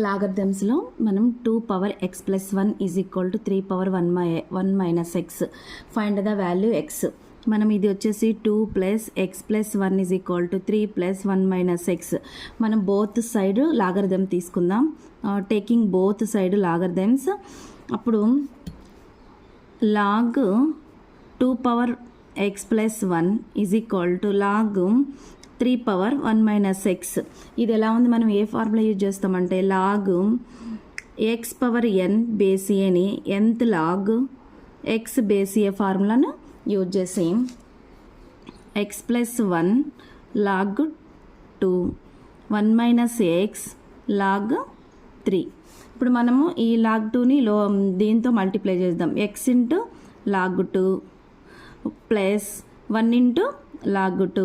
లాగర్థమ్స్లో మనం 2 power x plus 1 is equal to 3 power 1 minus x. Find the value x. మనం ఇది వచ్చేసి 2 plus x plus 1 is equal to 3 plus 1 minus x. మనం both side logarithm తీసుకుందాం. Taking both side logarithms. అప్పుడు log 2 power x plus 1 is equal to log 3 power 1 minus x. ఇది ఎలా ఉంది, మనం ఏ ఫార్ములా యూజ్ చేస్తామంటే log x power n base ఏని nth log x base a ఫార్ములాను యూజ్ చేసి x plus 1 log 2 1 minus x log 3. ఇప్పుడు మనము ఈ లాగ్ 2ని దీంతో మల్టిప్లై చేద్దాం. X into log 2 plus 1 into log 2,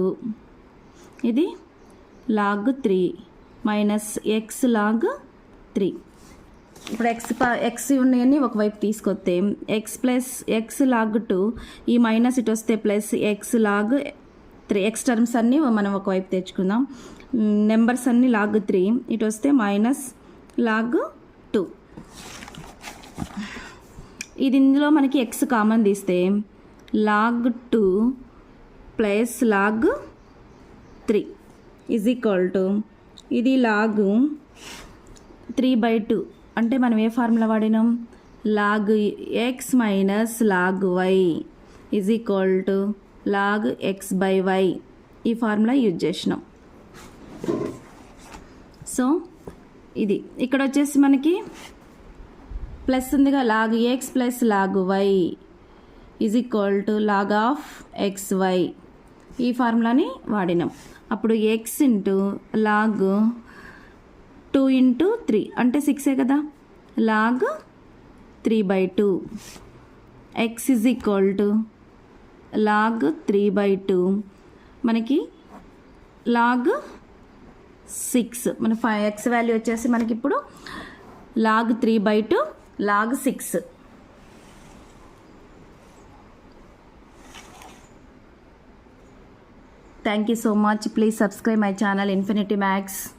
ఇది లాగ్ 3 మైనస్ ఎక్స్ లాగ్ 3. ఇప్పుడు ఎక్స్ ఉన్నాయని ఒకవైపు తీసుకొస్తే ఎక్స్ ప్లస్ ఎక్స్ లాగ్ 2, ఈ మైనస్ ఇటు వస్తే plus x log 3. X terms అన్నీ మనం ఒకవైపు తెచ్చుకుందాం. నెంబర్స్ అన్నీ లాగ్ 3, ఇటు వస్తే మైనస్ లాగ్ 2. ఇది ఇందులో మనకి ఎక్స్ కామన్ తీస్తే log 2 plus log 3 is equal to, ఇది లాగ్ 3/2 అంటే మనం ఏ ఫార్ములా వాడినాం, log x minus log y is equal to log x by y. ఈ ఫార్ములా యూజ్ చేసినాం. సో ఇది ఇక్కడ వచ్చేసి మనకి ప్లస్ ఉందిగా, log x plus log y is equal to log of x y. ఈ ఫార్ములాని వాడినాం. అప్పుడు ఎక్స్ ఇంటూ లాగ్ 2 ఇంటూ 3 అంటే 6 కదా, log 3/2 x is equal to log 3/2. మనకి లాగ్ 6, మన ఎక్స్ వాల్యూ వచ్చేసి మనకి ఇప్పుడు log 3/2 log 6. Thank you so much. Please subscribe my channel Infinity Max.